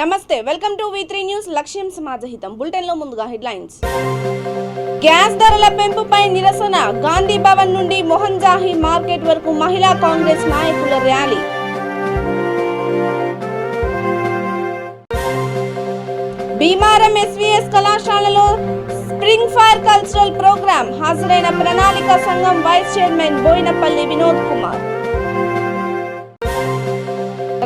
నమస్తే welcome to V3 news లక్ష్యం సమాజహితం bulletin లో ముందుగా హెడ్లైన్స్ గ్యాస్ ధరల పెంపుపై నిరసన గాంధీ భవన్ నుండి మోహన్ జాహీ మార్కెట్ వరకు మహిళా కాంగ్రెస్ నాయకుల ర్యాలీ భీమారం SVS కళాశాలలో స్ప్రింగ్ ఫైర్ కల్చరల్ ప్రోగ్రామ్ హాజరైన ప్రణాళిక సంఘం వైస్ చైర్మన్ బోయినపల్లి వినోద్ కుమార్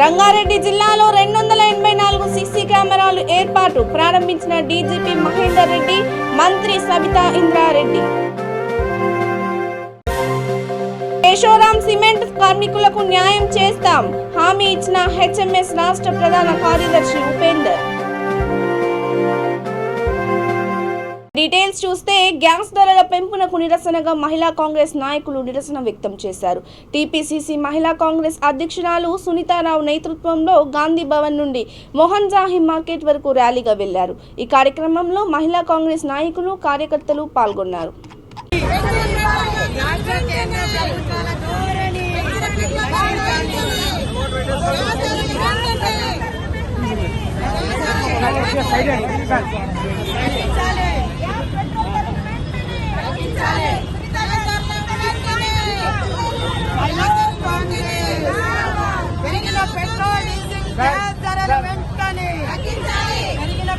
రంగారెడ్డి జిల్లాలో 284 సీసీ కెమెరాలు ఏర్పాటు ప్రారంభించిన డీజీపీ మహేందర్ రెడ్డి మంత్రి సబితా ఇంద్రారెడ్డి కేశోరాం సిమెంట్ కార్మికులకు న్యాయం చేస్తాం హామీ ఇచ్చిన HMS రాష్ట్ర ప్రధాన కార్యదర్శి ఉపేందర్ డీటెయిల్స్ చూస్తే గ్యాస్ ధరల పెంపునకు నిరసనగా మహిళా కాంగ్రెస్ నాయకులు నిరసన వ్యక్తం చేశారు. టీపీసీసీ మహిళా కాంగ్రెస్ అధ్యక్షురాలు సునీతారావు నేతృత్వంలో గాంధీ భవన్ నుండి మోహన్ జాహీ మార్కెట్ వరకు ర్యాలీగా వెళ్లారు. ఈ కార్యక్రమంలో మహిళా కాంగ్రెస్ నాయకులు కార్యకర్తలు పాల్గొన్నారు.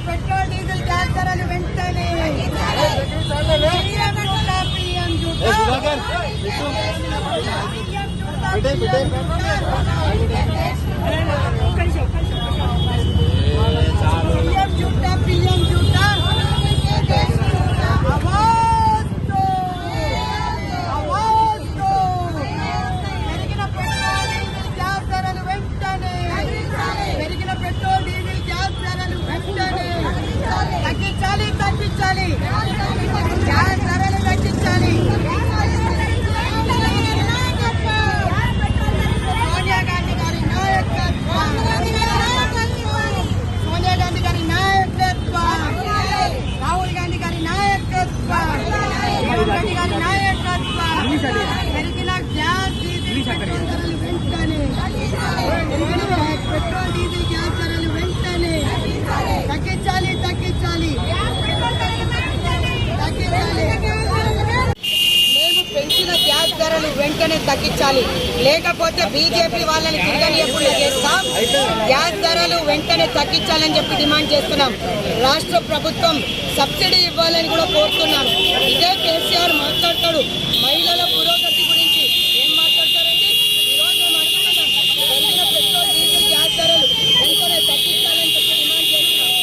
పెట్రోల్ డీజిల్ గ్యాస్ ధరలు వెంటనే తగ్గించాలి గ్యాస్ ధరలు తగ్గించాలి. సోనియా గాంధీ గారి నాయకత్వం, సోనియా గాంధీ గారి నాయకత్వం, రాహుల్ గాంధీ గారి నాయకత్వం, రేవంత్ రెడ్డి గారి నాయకత్వం. పెరిగిన గ్యాస్ డీజిల్ పెట్రోల్ ధరలు వెంటనే పెట్రోల్ డీజిల్ గ్యాస్ ధరలు వెంటనే తగ్గించాలి. మేము పెంచిన గ్యాస్ ధరలు వెంటనే తగ్గించాలి, లేకపోతే బీజేపీ వాళ్ళని తిరగనియకుండా చేస్తాం. గ్యాస్ ధరలు వెంటనే తగ్గించాలని చెప్పి డిమాండ్ చేస్తున్నాం. రాష్ట్ర ప్రభుత్వం సబ్సిడీ ఇవ్వాలని కూడా కోరుతున్నాను. ఇదే కేసీఆర్ మాట్లాడతాడు మహిళల పురోగతి గురించి. ఏం మాట్లాడతారండి? ఈరోజు మేము అడుగుతున్నాం, పెరిగిన పెట్రోల్ డీజిల్ గ్యాస్ ధరలు వెంటనే తగ్గించాలని చెప్పి డిమాండ్ చేస్తున్నాం.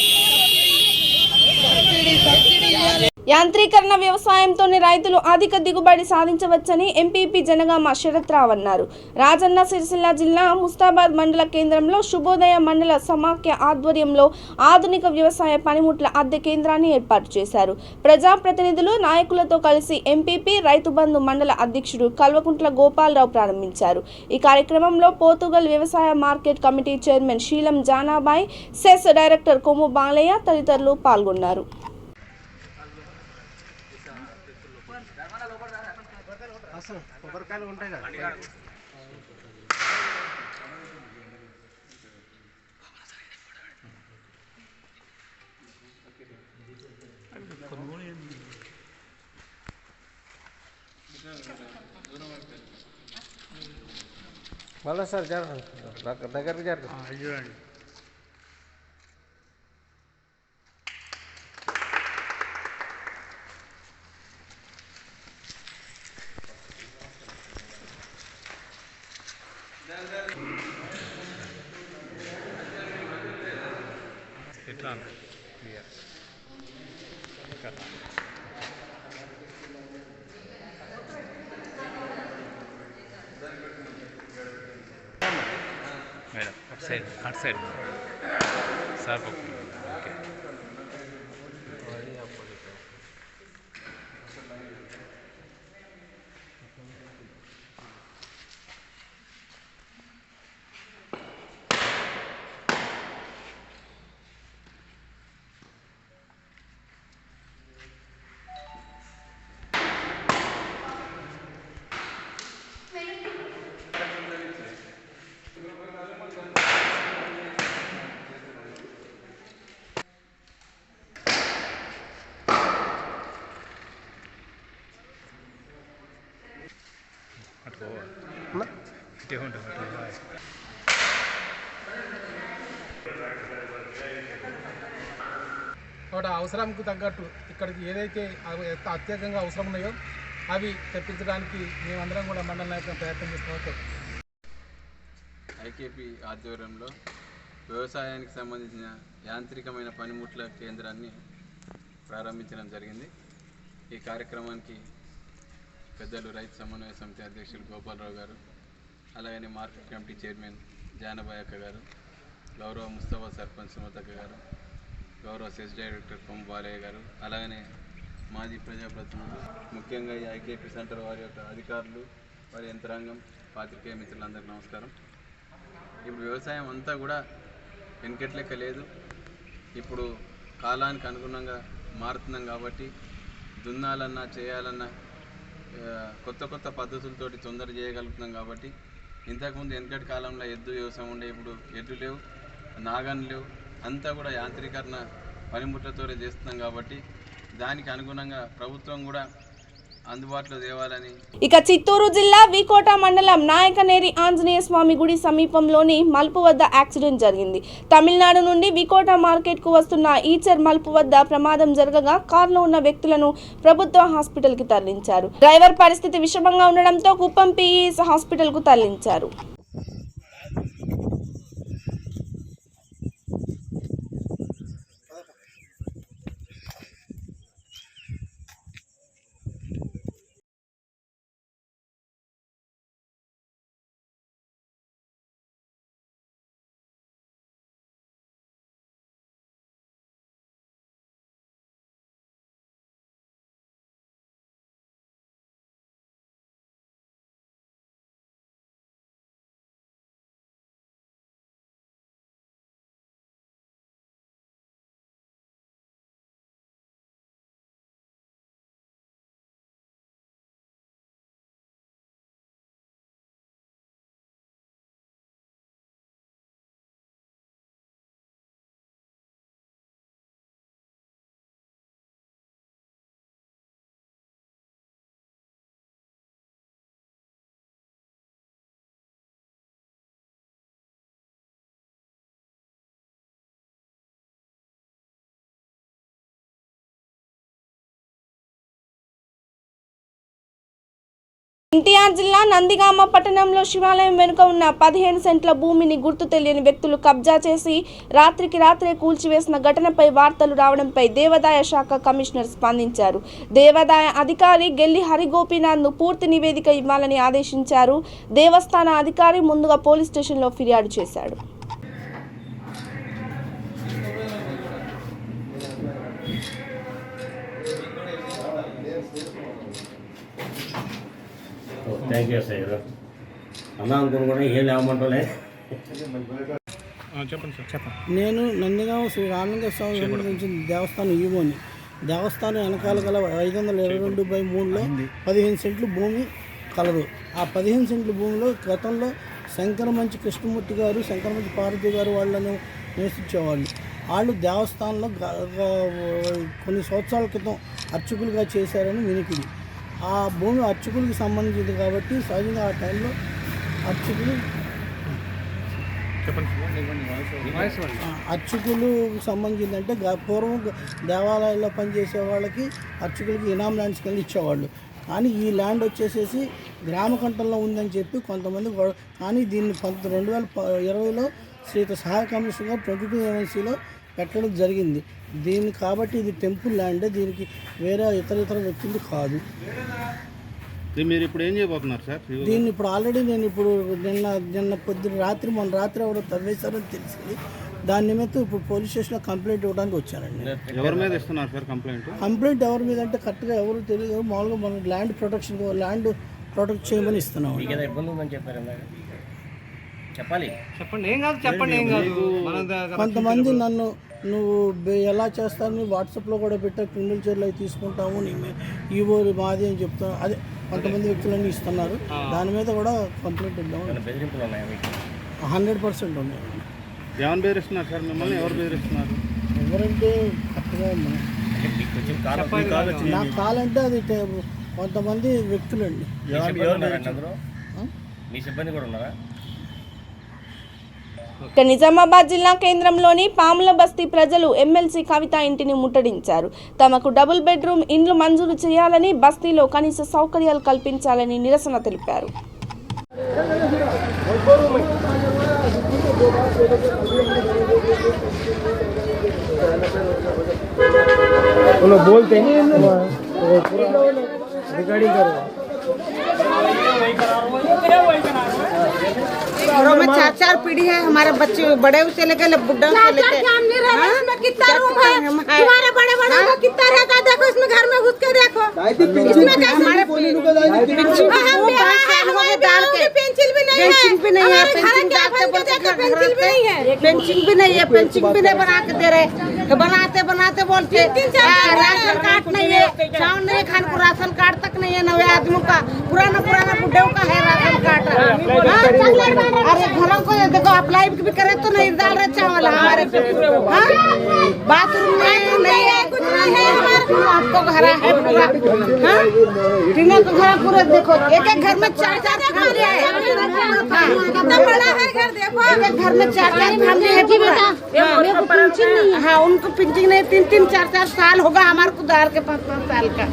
సబ్సిడీ ఇవ్వాలి. యాంత్రీకరణ వ్యవసాయంతోనే రైతులు అధిక దిగుబడి సాధించవచ్చని ఎంపీపీ జనగామ శరత్రావు అన్నారు. రాజన్న సిరిసిల్ల జిల్లా ముస్తాబాద్ మండల కేంద్రంలో శుభోదయ మండల సమాఖ్య ఆధ్వర్యంలో ఆధునిక వ్యవసాయ పనిముట్ల అద్దె కేంద్రాన్ని ఏర్పాటు చేశారు. ప్రజాప్రతినిధులు నాయకులతో కలిసి ఎంపీపీ రైతు బంధు మండల అధ్యక్షుడు కల్వకుంట్ల గోపాలరావు ప్రారంభించారు. ఈ కార్యక్రమంలో పోతుగల్ వ్యవసాయ మార్కెట్ కమిటీ చైర్మన్ శీలం జానాబాయ్, సెస్ డైరెక్టర్ కొమ్ము బాలయ్య తదితరులు పాల్గొన్నారు. కొబ్బరికాయలు ఉంటాయి కదా. మళ్ళా సార్ దగ్గరికి జరగండి. ఎట్లా మేడం అటు సైడ్ సార్ ఓకే. మంచిగా ఉంటుంది. కాబట్టి అవసరంకు తగ్గట్టు ఇక్కడికి ఏదైతే అత్యధికంగా అవసరం ఉన్నాయో అవి తెప్పించడానికి మేమందరం కూడా మండల నాయకులను ప్రయత్నం చేస్తున్నాం. ఐకేపీ ఆధ్వర్యంలో వ్యవసాయానికి సంబంధించిన యాంత్రికమైన పనిముట్ల కేంద్రాన్ని ప్రారంభించడం జరిగింది. ఈ కార్యక్రమానికి పెద్దలు రైతు సమన్వయ సమితి అధ్యక్షులు గోపాలరావు గారు, అలాగనే మార్కెట్ కమిటీ చైర్మన్ జానబాయక్క గారు, గౌరవ ముస్తఫా సర్పంచ్ సుమతక్క గారు, గౌరవ సెస్ డైరెక్టర్ కొమ్మ బాలయ్య గారు, అలాగనే మాజీ ప్రజాప్రతినిధులు, ముఖ్యంగా ఈ ఐకేపీ సెంటర్ వారి యొక్క అధికారులు, వారి యంత్రాంగం, పాత్రికేయ మిత్రులందరికీ నమస్కారం. ఇప్పుడు వ్యవసాయం అంతా కూడా వెనకటి లెక్క లేదు. ఇప్పుడు కాలానికి అనుగుణంగా మారుతున్నాం కాబట్టి దున్నాలన్నా చేయాలన్నా కొత్త కొత్త పద్ధతులతోటి తొందర చేయగలుగుతున్నాం. కాబట్టి ఇంతకుముందు వెనకటి కాలంలో ఎద్దు వ్యవసాయం ఉండే, ఇప్పుడు ఎద్దు లేవు, నాగన్లు లేవు, అంతా కూడా యాంత్రీకరణ పనిముట్లతోనే చేస్తున్నాం. కాబట్టి దానికి అనుగుణంగా ప్రభుత్వం కూడా అందుబాటులో తేవాలని. ఇక చిత్తూరు జిల్లా వికోట మండలం నాయకనేరి ఆంజనేయ స్వామి గుడి సమీపంలోని మలుపు వద్ద యాక్సిడెంట్ జరిగింది. తమిళనాడు నుండి వికోట మార్కెట్ కు వస్తున్న ఈచర్ మలుపు వద్ద ప్రమాదం జరగగా కారులో ఉన్న వ్యక్తులను ప్రభుత్వ హాస్పిటల్ కి తరలించారు. డ్రైవర్ పరిస్థితి విషమంగా ఉండడంతో కుప్పం పిఈఎస్ హాస్పిటల్ కు తరలించారు. ఎన్టీఆర్ జిల్లా నందిగామ పట్టణంలో శివాలయం వెనుక ఉన్న 15 సెంట్ల భూమిని గుర్తు తెలియని వ్యక్తులు కబ్జా చేసి రాత్రికి రాత్రే కూల్చివేసిన ఘటనపై వార్తలు రావడంపై దేవాదాయ శాఖ కమిషనర్ స్పందించారు. దేవాదాయ అధికారి గెల్లి హరిగోపీనాథ్ను పూర్తి నివేదిక ఇవ్వాలని ఆదేశించారు. దేవస్థాన అధికారి ముందుగా పోలీస్ స్టేషన్లో ఫిర్యాదు చేశాడు. Thank you sir. అన్నా అనుకుని కూడా ఏం లేవమంటలే. నేను నందిగామ శ్రీ రామలింగ స్వామి సంబంధించిన దేవస్థానం ఈవోని. దేవస్థానం వెనకాల గల 522/3లో 15 సెంట్లు భూమి కలదు. ఆ 15 సెంట్ల భూమిలో గతంలో శంకరమంచి కృష్ణమూర్తి గారు, శంకరమంచి పార్వతి గారు వాళ్ళను నివసించేవాళ్ళు. వాళ్ళు దేవస్థానంలో కొన్ని సంవత్సరాల క్రితం అర్చకులుగా చేశారని వినికిడి. ఆ భూమి అర్చకులకు సంబంధించింది కాబట్టి సహజంగా ఆ టైంలో అర్చకులకు సంబంధించిందంటే పూర్వం దేవాలయాల్లో పనిచేసే వాళ్ళకి అర్చకులకి ఇనాం ల్యాండ్స్ కింద ఇచ్చేవాళ్ళు. కానీ ఈ ల్యాండ్ వచ్చేసేసి గ్రామకంఠంలో ఉందని చెప్పి కొంతమంది, కానీ దీన్ని 2020లో శ్రీత సహాయ కమిషనర్ గారు 22 MLCలో పెట్టడం జరిగింది. దీన్ని కాబట్టి ఇది టెంపుల్ ల్యాండ్, దీనికి వేరే ఇతర వ్యక్తులు కాదు. మీరు ఇప్పుడు ఏం చేయబోతున్నారు సార్? దీన్ని ఇప్పుడు ఆల్రెడీ నేను ఇప్పుడు మొన్న రాత్రి ఎవరో తవ్వేశారని తెలిసింది. దాని నిమిత్తం ఇప్పుడు పోలీస్ స్టేషన్లో కంప్లైంట్ ఇవ్వడానికి వచ్చానండి. ఎవరి మీద ఇస్తున్నారు సార్ కంప్లైంట్? కంప్లైంట్ ఎవరి మీద అంటే కరెక్ట్గా ఎవరు తెలియదు. మామూలుగా మనం ల్యాండ్ ప్రొటెక్ట్ చేయమని ఇస్తున్నాం. ఇబ్బంది ఉందని చెప్పారు. చెప్పండి. కొంతమంది నన్ను నువ్వు ఎలా చేస్తాను వాట్సాప్లో కూడా పెట్టా, క్రిమినల్ చర్యలు అవి తీసుకుంటాము, ఈవో మాది అని చెప్తాను. అదే కొంతమంది వ్యక్తులన్నీ ఇస్తున్నారు. దాని మీద కూడా కంప్లైంట్ ఇద్దాము. 100% ఉన్నాయి. ఎవరు బెదిరిస్తున్నారు సార్ మిమ్మల్ని? ఎవరు బెదిరిస్తున్నారు? ఎవరంటే కరెక్ట్గా నాకు కాలంటే అది కొంతమంది వ్యక్తులండి. మీ సిబ్బంది కూడా ఉన్నారా? ఇక నిజామాబాద్ జిల్లా కేంద్రంలోని పాముల బస్తీ ప్రజలు ఎమ్మెల్సీ కవిత ఇంటిని ముట్టడించారు. తమకు డబుల్ బెడ్రూమ్ ఇండ్లు మంజూరు చేయాలని, బస్తీలో కనీస సౌకర్యాలు కల్పించాలని నిరసన తెలిపారు. बोलते हैं रिकॉर्डिंग करो। घरों में 4-4 पीढ़ी है, हमारे बच्चे बड़े से लेकर बुढ़ा से लेकर कितना रूम है, तुम्हारे बड़े बड़े का कितना रहता है, देखो इसमें घर में घुस के देखो, इसमें हमारे पेंसिल भी नहीं है, पेंसिल भी नहीं है, पेंसिल भी नहीं बना के दे रहे, बनाते बनाते बोलते राशन कार्ड नहीं है, चावल नहीं खाने को, राशन कार्ड तक नहीं है, नवे आदमियों का, पुराना बुढ़ों का है राशन कार्ड। अरे घरों को देखो, अप्लाई भी करे तो नहीं डाल रहे चावल हमारे पे, बाथरूम नहीं है, कुछ नहीं है, आपको घर है पूरा, टीना का घर पूरा देखो, एक एक घर में 4-4 फैमिली है, कितना बड़ा है घर देखो, एक एक घर में 4-4 फैमिली है बेटा। हाँ, उनको पिंचिंग नहीं, 3-3, 4-4 साल होगा हमारे को दार के 5-5 साल का।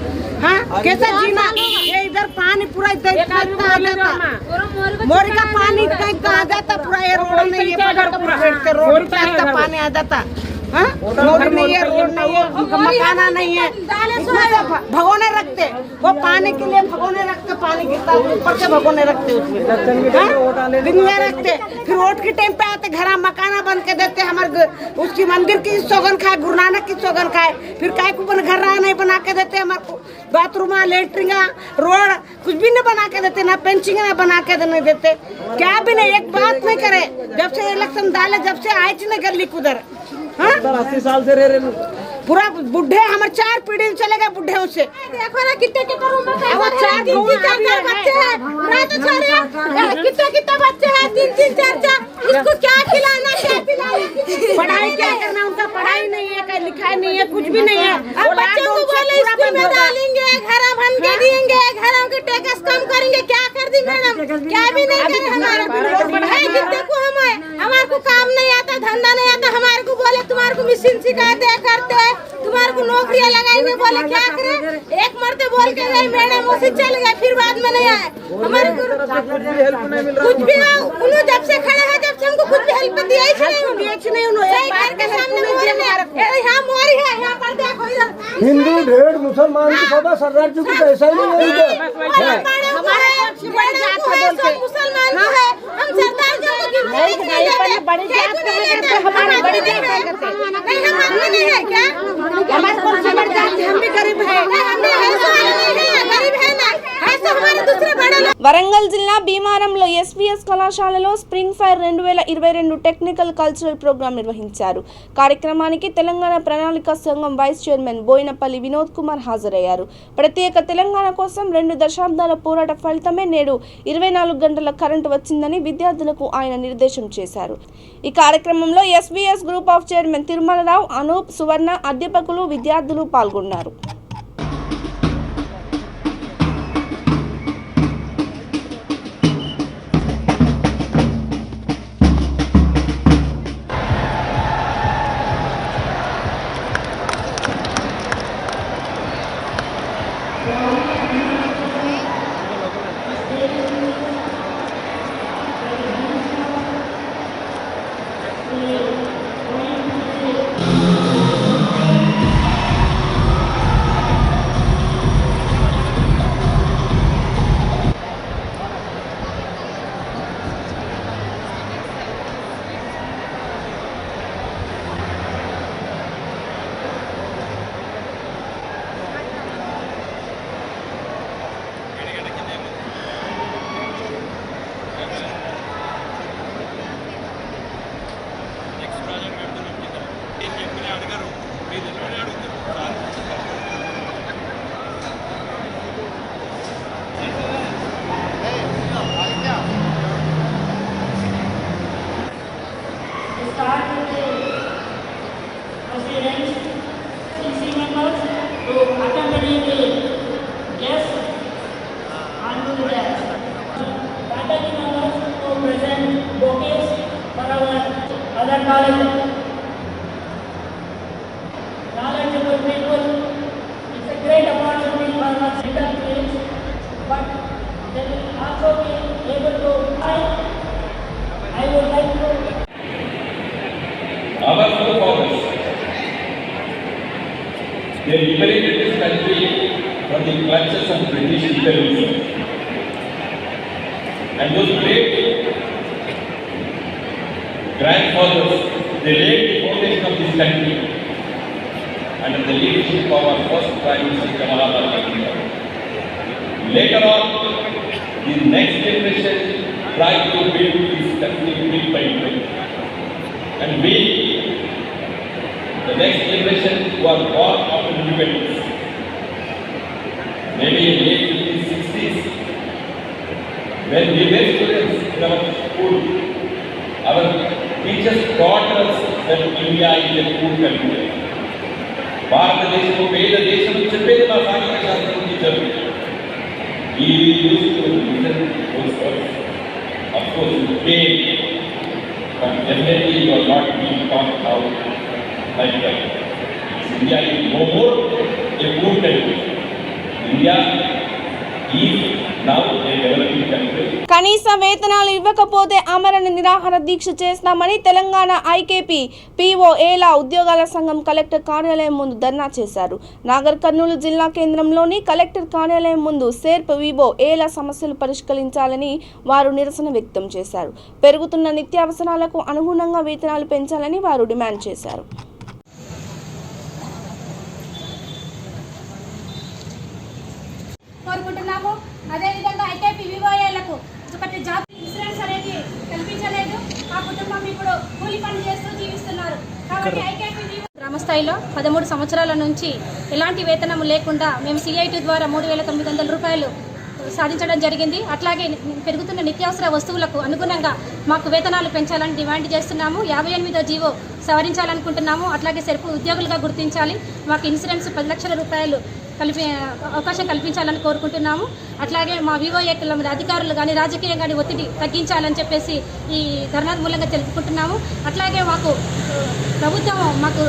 हाँ, कैसा जीना, ये इधर पानी पूरा इतना आ जाता, मोरी का पानी इतना आ जाता, पूरा ये रोड नहीं है, रोड पे पानी आ जाता, रोड नहीं है, रोड नहीं है, मकाना नहीं है, भगोने रखते, वो पानी के लिए भगोने रखते, पानी गिरता ऊपर से भगोने रखते, उसमें दिन में रखते, फिर वोट के टाइम पे आते, घर मकाना बन के देते, हमारे उसकी मंदिर की सौगन खाए, गुरु नानक की सौगन खाए, फिर काय को घर नहीं बना के देते, हमारे को बाथरूम लेटरिंग रोड कुछ भी नहीं बना के देते, ना पेंचिंग ना बना के नहीं देते, क्या भी नहीं, एक बात नहीं करे, जब से इलेक्शन डाले जब से आए नहीं गली उधर, 80 साल से रह रहे पूरा बुढ़े हमारे 4 पीढ़ी चले गए बुढ़े से, देखो ना कितने रूम में 4 बच्चे हैं, कितने बच्चे हैं, 3-3, 4-4, इसको क्या खिलाना, क्या पिलाना, पढ़ाई क्या करना, उनका पढ़ाई नहीं है, कहीं लिखाई नहीं है, कुछ भी नहीं है, बच्चों को बोले स्कूल में डालेंगे, घर बन के देंगे, घरों के टैक्स कम करेंगे, क्या कर दी मैडम, क्या भी नहीं करे, हमारे पढ़ाई देखो, हमारे को काम नहीं आता, धंधा नहीं आता, हमारे को बोले तुम्हारे को मशीन सिखाते करते, तुम्हारे को नौकरियां लगाएंगे, बोले क्या करे, एक मरते बोल के गए मैडम, उसे चल गए, फिर बाद में नहीं आए, हमारे को कुछ भी उन्होंने जब से खड़े हैं, जब से हमको कुछ भी हेल्प दिया ही नहीं, घर के सामने यहाँ मोरी है, यहाँ पर देखो इधर हिंदू ढेर मुसलमान की सदा सरदार जी को पैसा ही नहीं हमारे मुसलमान है, हम सरदार जी को बड़ी जात हमारी बड़ी जात नहीं, हमारे नहीं है क्या, हमारे को समझ जाते, हम भी गरीब है, गरीब है ना, ऐसे हमारे दूसरे बड़े लोग। వరంగల్ జిల్లా భీమారంలో ఎస్వీఎస్ కళాశాలలో spring fire 2022 technical cultural program నిర్వహించారు. కార్యక్రమానికి తెలంగాణ ప్రణాళిక సంఘం వైస్ చైర్మన్ బోయినపల్లి వినోద్ కుమార్ హాజరయ్యారు. ప్రత్యేక తెలంగాణ కోసం 2 దశాబ్దాల పోరాట ఫలితమే నేడు 24 గంటల కరెంటు వచ్చిందని విద్యార్థులకు ఆయన నిర్దేశం చేశారు. ఈ కార్యక్రమంలో SVS group of chairman Tirumalarao, Anoop, Suvarna, అధ్యాపకులు, విద్యార్థులు పాల్గొన్నారు. Yes, I'm doing that. knowledge. Knowledgeable people, it's a great opportunity for our center fields, but they will also be able to I would like to our forefathers, they liberated this country from the clutches of British imperialism. And those great grandfathers, they laid the foundation of this country under the leadership of our first Prime Minister Jawaharlal Nehru. Later on, the next generation tried to build this country brick by brick. And we, the next generation who are born after independence, maybe in the late 50s, 60s, when we were students in our school, our teachers taught us that India is a cool country. భారతదేశము పేద దేశం చెప్పేది మా సాంఘిక శాస్త్రం టీచర్లు. We used to listen those words. Of course, you paid, but definitely you are not being taught how like that. India is no more a poor country. India is now a developing country. కనీస వేతనాలు ఇవ్వకపోతే ఆమరణ నిరాహార దీక్ష చేస్తామని Telangana IKP పీఓఏల ఉద్యోగాల సంఘం collector కార్యాలయం ముందు ధర్నా చేశారు. నాగర్ కర్నూలు జిల్లా కేంద్రంలోని కలెక్టర్ కార్యాలయం ముందు సేర్ప్ వివోఏల సమస్యలు పరిష్కరించాలని వారు నిరసన వ్యక్తం చేశారు. పెరుగుతున్న నిత్యావసరాలకు అనుగుణంగా వేతనాలు పెంచాలని వారు డిమాండ్ చేశారు. కోరుకుంటున్నాము. అదేవిధంగా ఐకేపీ వివోఏలకు ఒకటి జాబ్ ఇన్సూరెన్స్ అనేది కల్పించలేదు. ఆ కుటుంబం ఇప్పుడు కూలి పని చేస్తూ జీవిస్తున్నారు. కాబట్టి ఐకేపీ గ్రామ స్థాయిలో 13 సంవత్సరాల నుంచి ఎలాంటి వేతనం లేకుండా మేము CIT ద్వారా 3,900 రూపాయలు సాధించడం జరిగింది. అట్లాగే పెరుగుతున్న నిత్యావసర వస్తువులకు అనుగుణంగా మాకు వేతనాలు పెంచాలని డిమాండ్ చేస్తున్నాము. 58వ జీవో సవరించాలనుకుంటున్నాము. అట్లాగే సెర్పు ఉద్యోగులుగా గుర్తించాలి. మాకు ఇన్సూరెన్స్ 10 లక్షల రూపాయలు అవకాశం కల్పించాలని కోరుకుంటున్నాము. అట్లాగే మా వివోఏల మీద అధికారులు కానీ రాజకీయం కానీ ఒత్తిడి తగ్గించాలని చెప్పేసి ఈ ధర్నా మూలంగా తెలుపుకుంటున్నాము. అట్లాగే మాకు ప్రభుత్వం మాకు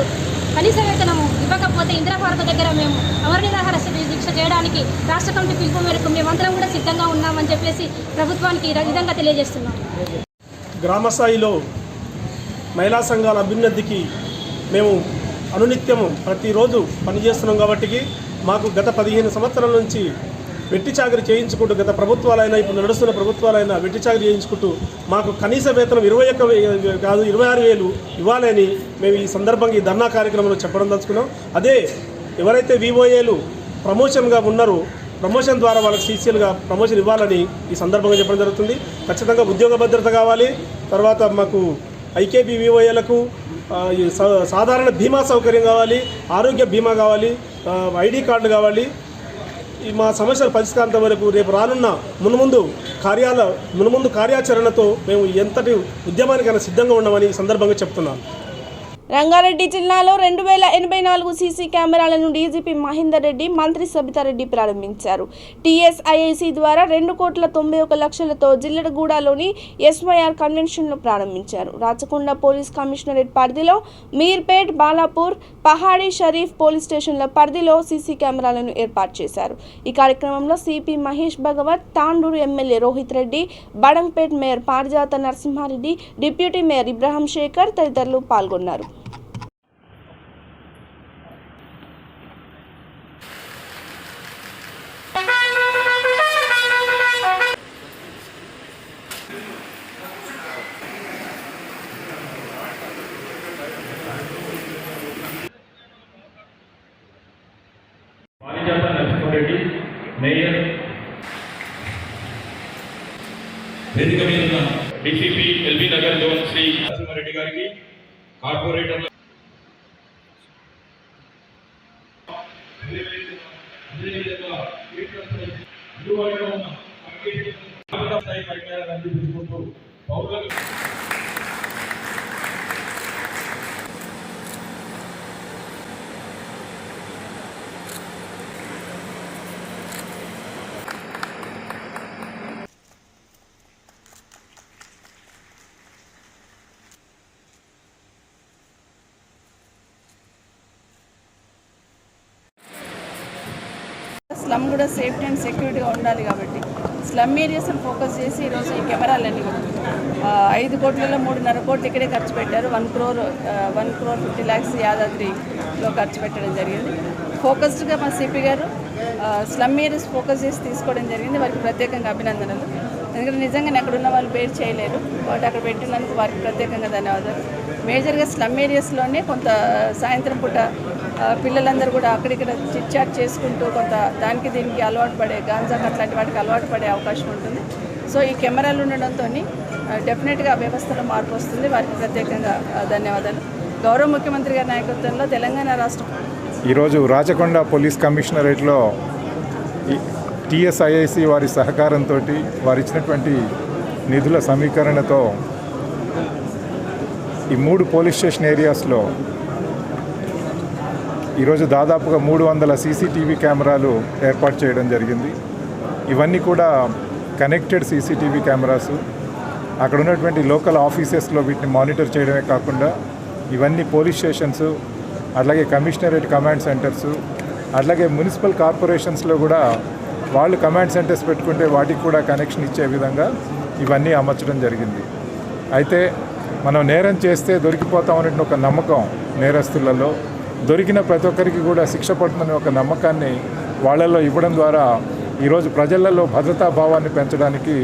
కనీస వేతనము ఇవ్వకపోతే ఇందిరాపార్క్ దగ్గర మేము అమర నిరాహార దీక్ష చేయడానికి రాష్ట్ర కమిటీ పిలుపు మేరకు మేమందరం కూడా సిద్ధంగా ఉన్నామని చెప్పేసి ప్రభుత్వానికి ఈ విధంగా తెలియజేస్తున్నాం. గ్రామ స్థాయిలో మహిళా సంఘాల అభ్యున్నతికి మేము అనునిత్యము ప్రతిరోజు పనిచేస్తున్నాం. కాబట్టి మాకు గత 15 సంవత్సరాల నుంచి వెట్టి చాకరీ చేయించుకుంటూ గత ప్రభుత్వాలైనా ఇప్పుడు నడుస్తున్న ప్రభుత్వాలైనా వెట్టి చాకరీ చేయించుకుంటూ మాకు కనీస వేతనం 21 కాదు 26,000 ఇవ్వాలని మేము ఈ సందర్భంగా ఈ ధర్నా కార్యక్రమంలో చెప్పడం దలుచుకున్నాం. అదే ఎవరైతే వివోఏలు ప్రమోషన్గా ఉన్నారో ప్రమోషన్ ద్వారా వాళ్ళకి CCLగా ప్రమోషన్ ఇవ్వాలని ఈ సందర్భంగా చెప్పడం జరుగుతుంది. ఖచ్చితంగా ఉద్యోగ భద్రత కావాలి. తర్వాత మాకు ఐకేపీ వివోఏలకు సాధారణ బీమా సౌకర్యం కావాలి, ఆరోగ్య బీమా కావాలి, ID కార్డు కావాలి. ఈ మా సమస్యల పరిష్కారం వరకు రేపు రానున్న మున్ముందు కార్యాచరణతో మేము ఎంతటి ఉద్యమానికైనా సిద్ధంగా ఉన్నామని ఈ సందర్భంగా చెప్తున్నాను. రంగారెడ్డి జిల్లాలో 2084 సీసీ కెమెరాలను డీజీపీ మహేందర్ రెడ్డి, మంత్రి సబితారెడ్డి ప్రారంభించారు. TSIIC ద్వారా 2,91,00,000తో జిల్లెడగూడలోని SYR కన్వెన్షన్ను ప్రారంభించారు. రాచకొండ పోలీస్ కమిషనరేట్ పరిధిలో మీర్పేట్, బాలాపూర్, పహాడీ షరీఫ్ పోలీస్ స్టేషన్ల పరిధిలో సీసీ కెమెరాలను ఏర్పాటు చేశారు. ఈ కార్యక్రమంలో CP Mahesh Bhagwat, Tandur MLA Rohit Reddy, Badangpet mayor పారిజాత నరసింహారెడ్డి, డిప్యూటీ మేయర్ ఇబ్రాహం శేఖర్ తదితరులు పాల్గొన్నారు. పారిజాత నరసింహారెడ్డి, మేయర్, వేదిక మీద ఉన్న DCP LB Nagar zone Shri Narasimhareddy గారికి, కార్పొరేటర్ స్లమ్ కూడా సేఫ్టీ అండ్ సెక్యూరిటీగా ఉండాలి కాబట్టి స్లమ్ ఏరియాస్ని ఫోకస్ చేసి ఈరోజు ఈ కెమెరాలన్నీ కూడా 5 కోట్లలో 3.5 కోట్లు ఇక్కడే ఖర్చు పెట్టారు. 1 crore 50 lakhs యాదాద్రిలో ఖర్చు పెట్టడం జరిగింది. ఫోకస్డ్గా మా సిపి గారు స్లమ్ ఏరియాస్ ఫోకస్ చేసి తీసుకోవడం జరిగింది. వారికి ప్రత్యేకంగా అభినందనలు. ఎందుకంటే నిజంగానే అక్కడ ఉన్న వాళ్ళు పేరు చేయలేరు కాబట్టి అక్కడ పెట్టినందుకు వారికి ప్రత్యేకంగా ధన్యవాదాలు. మేజర్గా స్లమ్ ఏరియాస్లోనే కొంత సాయంత్రం పూట పిల్లలందరూ కూడా అక్కడిక్కడ చిట్ చాట్ చేసుకుంటూ కొంత దానికి దీనికి అలవాటు పడే గాంజాకి అట్లాంటి వాటికి అలవాటు పడే అవకాశం ఉంటుంది. సో ఈ కెమెరాలు ఉండడంతో డెఫినెట్గా వ్యవస్థలో మార్పు వస్తుంది. వారికి ప్రత్యేకంగా ధన్యవాదాలు. గౌరవ ముఖ్యమంత్రి గారి నాయకత్వంలో తెలంగాణ రాష్ట్రం ఈరోజు రాచకొండ పోలీస్ కమిషనరేట్లో టీఎస్ఐఐసి వారి సహకారంతో వారు ఇచ్చినటువంటి నిధుల సమీకరణతో ఈ 3 పోలీస్ స్టేషన్ ఏరియాస్లో ఈరోజు దాదాపుగా 300 సీసీటీవీ కెమెరాలు ఏర్పాటు చేయడం జరిగింది. ఇవన్నీ కూడా కనెక్టెడ్ సీసీటీవీ కెమెరాసు. అక్కడ ఉన్నటువంటి లోకల్ ఆఫీసెస్లో వీటిని మానిటర్ చేయడమే కాకుండా ఇవన్నీ పోలీస్ స్టేషన్స్, అట్లాగే కమిషనరేట్ కమాండ్ సెంటర్సు, అట్లాగే మున్సిపల్ కార్పొరేషన్స్లో కూడా వాళ్ళు కమాండ్ సెంటర్స్ పెట్టుకుంటే వాటికి కూడా కనెక్షన్ ఇచ్చే విధంగా ఇవన్నీ అమర్చడం జరిగింది. అయితే మనం నేరం చేస్తే దొరికిపోతామనే ఒక నమ్మకం నేరస్తులలో, దొరికిన ప్రతి ఒక్కరికి కూడా శిక్ష పడుతుందనే ఒక నమ్మకాన్ని వాళ్ళల్లో ఇవ్వడం ద్వారా ఈరోజు ప్రజలలో భద్రతా భావాన్ని పెంచడానికి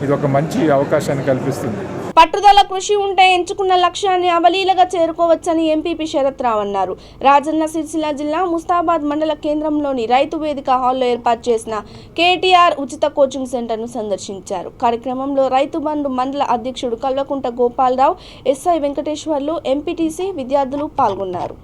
ఇది ఒక మంచి అవకాశాన్ని కల్పిస్తుంది. పట్టుదల కృషి ఉంటే ఎంచుకున్న లక్ష్యాన్ని అవలీలగా చేరుకోవచ్చని ఎంపీపీ శరత్ రావు అన్నారు. రాజన్న సిరిసిల్ల జిల్లా ముస్తాబాద్ మండల కేంద్రంలోని రైతు వేదిక హాల్లో ఏర్పాటు చేసిన కేటీఆర్ ఉచిత కోచింగ్ సెంటర్ను సందర్శించారు. కార్యక్రమంలో రైతు బంధు మండల అధ్యక్షుడు కల్వకుంట గోపాలరావు, ఎస్ఐ వెంకటేశ్వర్లు, ఎంపీటీసీ విద్యార్థులు పాల్గొన్నారు.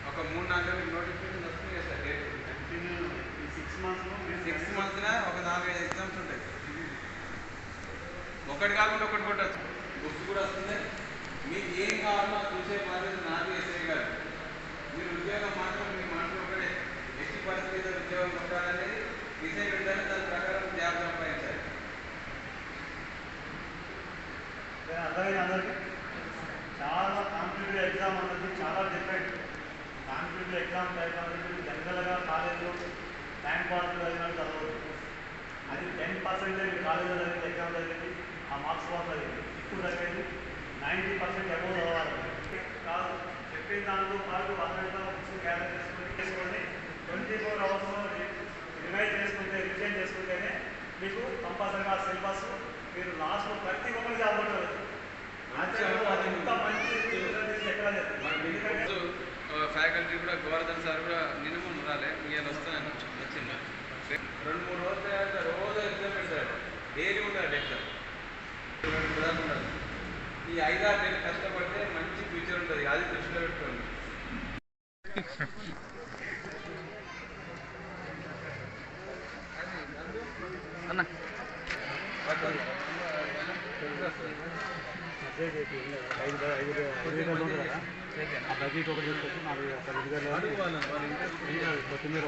ఒక 3-4 నోటిఫికేషన్ వస్తున్నాయి సార్. 6 months ఒక 4-5 ఎగ్జామ్స్ ఉంటాయి. ఒకటి కాకుండా ఒకటి కొట్టచ్చు. బుక్స్ కూడా వస్తుంది. మీకు ఏం కావాలో చూసే బాధ్యత నాది, ఎస్ఐ గారు. మీరు ఉద్యోగం మాత్రం మీ మాటలు ఒకటే, ఎట్టి పరిస్థితుల్లో ఉద్యోగం కొట్టాలనేది డిసైడ్ ఉండాలి. దాని ప్రకారం జాబ్ సంపాదించాలి. అందరికీ చాలా కాంపిటేటివ్ ఎగ్జామ్ అనేది చాలా డిఫరెంట్. కాంపిటేటివ్ ఎగ్జామ్ టైప్ అనేది జనరల్గా కాలేజీలో ర్యాంక్ పాస్ చదవదు. అది 10% కాలేజీలో జరిగిన ఎగ్జామ్ జరిగింది, ఆ మార్క్స్ పాస్ జరిగింది. ఇప్పుడు జరిగేది 90% అబోవ్ చదవాలి కాదు. చెప్పిన దాంతో పాటు అదనంగా బుక్స్ గ్యాదర్ చేసుకొని 24 hours రివైజ్ చేసుకుంటే, రివిజన్ చేసుకుంటేనే మీకు కంపల్సరీగా సిలబస్ మీరు లాస్ట్లో ప్రతి ఒక్కరు చదవగలరు. ఫ్యాకల్టీ కూడా గోవర్ధన్ సార్ కూడా మినిమం రాలే, ఇవాళ వస్తానని వచ్చింది. 2-3 రోజులు తర్వాత రోజు ఎగ్జామ్ పెడతారు. డైలీ ఉండాలి ఎగ్జామ్. ఉండాలి. ఈ 5-6 నెలలు కష్టపడితే మంచి ఫ్యూచర్ ఉంటుంది. అది దృష్టిలో పెట్టుకోండి. అన్న బడ్జెట్ ఒకటి తీసుకొచ్చి 4 కొత్తిమీర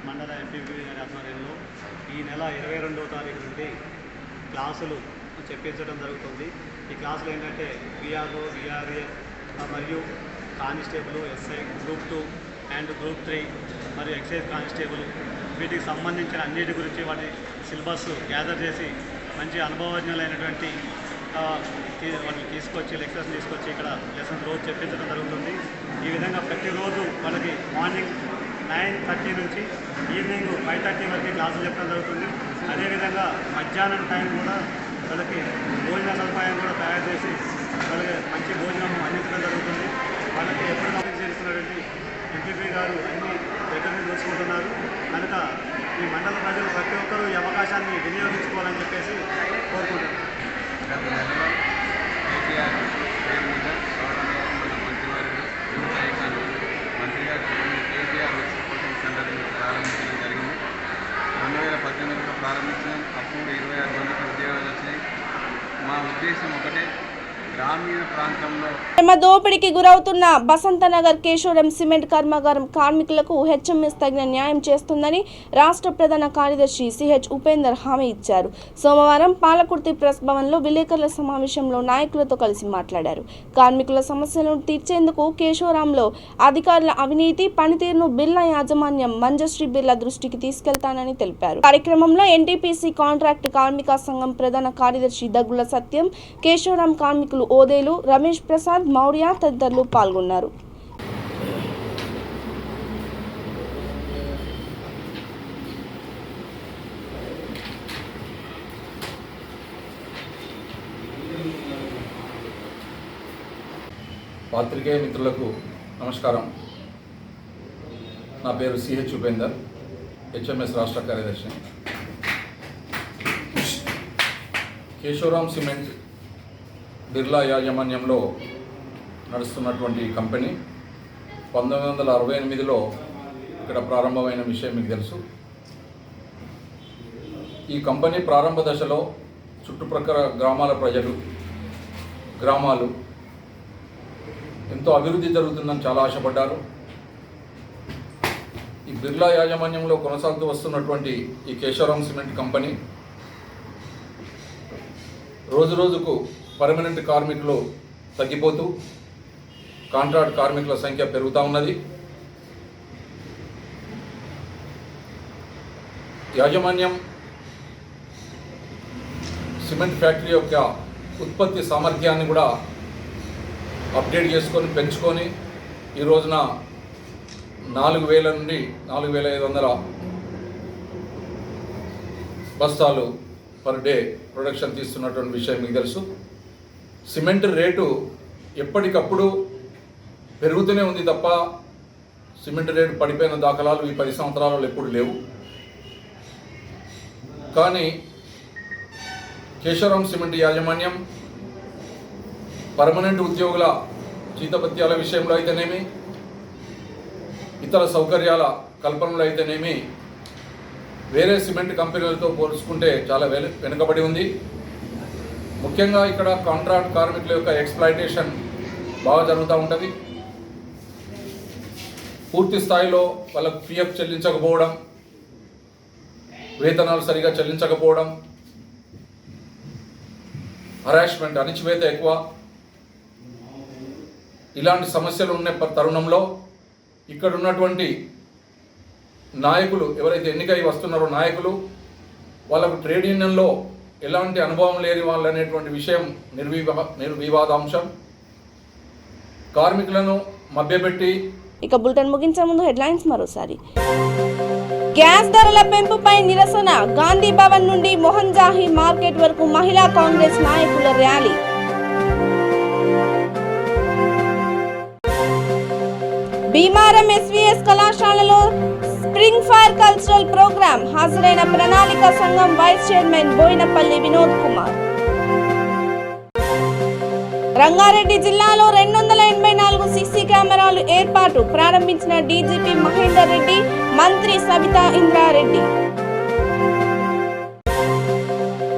మండల ఎంపీపీ గారి ఆధ్వర్యంలో ఈ నెల 22వ తారీఖు నుండి క్లాసులు చెప్పించడం జరుగుతుంది. ఈ క్లాసులు ఏంటంటే విఆర్ఓ, విఆర్ఏఎఫ్ మరియు constable, SI, group 2 and group 3 మరియు ఎక్సైజ్ కానిస్టేబుల్, వీటికి సంబంధించిన అన్నిటి గురించి వాటి సిలబస్ గ్యాదర్ చేసి మంచి అనుభవజ్ఞులైనటువంటి వాళ్ళని తీసుకొచ్చి లెక్చర్స్ తీసుకొచ్చి ఇక్కడ లెసన్స్ రోజు చెప్పించడం జరుగుతుంది. ఈ విధంగా ప్రతిరోజు వాళ్ళకి మార్నింగ్ 9:30 నుంచి ఈవినింగ్ 5:30 వరకు క్లాసులు చెప్పడం జరుగుతుంది. అదేవిధంగా మధ్యాహ్నం టైం కూడా వాళ్ళకి భోజన సదుపాయం కూడా తయారు చేసి వాళ్ళకి మంచి భోజనం అందించడం జరుగుతుంది. వాళ్ళకి ఎప్పుడు చేస్తున్నటువంటి ఎంపీపీ గారు అన్ని దగ్గరని చూసుకుంటున్నారు కనుక ఈ మండల ప్రజలు ప్రతి ఒక్కరూ ఈ అవకాశాన్ని వినియోగించుకోవాలని చెప్పేసి కోరుకుంటున్నారు. ఉద్దేశం ఒకటే, గ్రామీణ ప్రాంతంలో శ్రమ దోపిడీకి గురవుతున్న బసంతనగర్ కేశవరం సిమెంట్ కర్మాగారం కార్మికులకు హెచ్ఎంఎస్ తగిన న్యాయం చేస్తుందని రాష్ట్ర ప్రధాన కార్యదర్శి సిహెచ్ ఉపేందర్ హామీ ఇచ్చారు. సోమవారం పాలకుర్తి ప్రెస్ భవన్లో విలేకరుల సమావేశంలో నాయకులతో కలిసి మాట్లాడారు. కార్మికుల సమస్యలను తీర్చేందుకు కేశవరంలో అధికారుల అవినీతి పనితీరును బిర్లా యాజమాన్యం మంజశ్రీ బిర్లా దృష్టికి తీసుకెళ్తానని తెలిపారు. కార్యక్రమంలో ఎన్టీపీసీ కాంట్రాక్ట్ కార్మిక సంఘం ప్రధాన కార్యదర్శి దగ్గుల సత్యం, కేశవరం కార్మికులు ఓదేలు, రమేష్ ప్రసాద్, మౌర్య తదితరులు పాల్గొన్నారు. పాత్రికేయ మిత్రులకు నమస్కారం. నా పేరు సిహెచ్ ఉపేందర్, హెచ్ఎంఎస్ రాష్ట్ర కార్యదర్శి. కేశవరాం సిమెంట్ బిర్లా యాజమాన్యంలో నడుస్తున్నటువంటి కంపెనీ 1968లో ఇక్కడ ప్రారంభమైన విషయం మీకు తెలుసు. ఈ కంపెనీ ప్రారంభ దశలో చుట్టుప్రక్కల గ్రామాల ప్రజలు, గ్రామాలు ఎంతో అభివృద్ధి జరుగుతుందని చాలా ఆశపడ్డారు. ఈ బిర్లా యాజమాన్యంలో కొనసాగుతూ వస్తున్నటువంటి ఈ కేశవరాం సిమెంట్ కంపెనీ రోజు రోజుకు పర్మనెంట్ కార్మికులు తగ్గిపోతూ కాంట్రాక్ట్ కార్మికుల సంఖ్య పెరుగుతూ ఉన్నది. యాజమాన్యం సిమెంట్ ఫ్యాక్టరీ యొక్క ఉత్పత్తి సామర్థ్యాన్ని కూడా అప్డేట్ చేసుకొని పెంచుకొని ఈ రోజున 4,000 నుండి 4,500 బస్తాలు పర్ డే ప్రొడక్షన్ తీస్తున్నటువంటి విషయం మీకు తెలుసు. సిమెంట్ రేటు ఎప్పటికప్పుడు పెరుగుతూనే ఉంది తప్ప సిమెంట్ రేటు పడిపోయిన దాఖలాలు ఈ 10 సంవత్సరాలలో ఎప్పుడు లేవు. కానీ కేశవరాం సిమెంట్ యాజమాన్యం పర్మనెంట్ ఉద్యోగుల జీతభత్యాల విషయంలో అయితేనేమి, ఇతర సౌకర్యాల కల్పనలో అయితేనేమి వేరే సిమెంట్ కంపెనీలతో పోల్చుకుంటే చాలా వెనుకబడి ఉంది. ముఖ్యంగా ఇక్కడ కాంట్రాక్ట్ కార్మికుల యొక్క ఎక్స్‌ప్లాయిటేషన్ బాగా జరుగుతూ ఉంటుంది. పూర్తి స్థాయిలో వాళ్ళకు పిఎఫ్ చెల్లించకపోవడం, వేతనాలు సరిగా చెల్లించకపోవడం, హరాస్మెంట్, అణిచివేత ఎక్కువ, ఇలాంటి సమస్యలు ఉన్న తరుణంలో ఇక్కడ ఉన్నటువంటి నాయకులు, ఎవరైతే ఎన్నికై వస్తున్నారో నాయకులు, వాళ్ళకు ట్రేడ్ యూనియన్లో ఎలాంటి అనుభవం లేని వాళ్ళు అనేటువంటి విషయం నిర్వివాదాంశం. కార్మికులను మభ్యపెట్టి ఇక బులెటిన్ ముగించే ముందు హెడ్లైన్స్ మరోసారి. గ్యాస్ ధరల పెంపుపై నిరసన, గాంధీ భవన్ నుండి మోహన్ జాహీ మార్కెట్ వరకు మహిళా కాంగ్రెస్ నాయకుల ర్యాలీ. భీమారం ఎస్వీఎస్ కళాశాలలో స్ప్రింగ్ ఫైర్ కల్చరల్ ప్రోగ్రామ్, హాజరైన ప్రణాళిక సంఘం వైస్ చైర్మన్ బోయినపల్లి వినోద్ కుమార్. రంగారెడ్డి జిల్లాలో 284 సీసీ కెమెరాలు ఏర్పాటు, ప్రారంభించిన డీజీపీ మహేందర్ రెడ్డి, మంత్రి సబితా ఇంద్రారెడ్డి.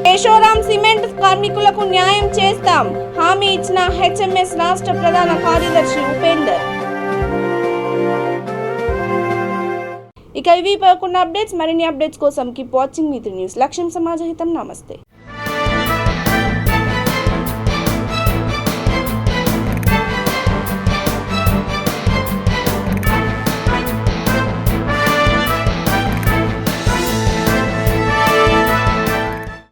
కేశవరాం సిమెంట్ కార్మికులకు న్యాయం చేస్తాం, హామీ ఇచ్చిన హెచ్ఎంఎస్ రాష్ట్ర ప్రధాన కార్యదర్శి ఉపేందర్. ఇక ఇవి కొన్ని అప్డేట్స్. మరిన్ని అప్డేట్స్ కోసం కీప్ వాచింగ్ మీ న్యూస్. లక్ష్యం సమాజహితం. నమస్తే.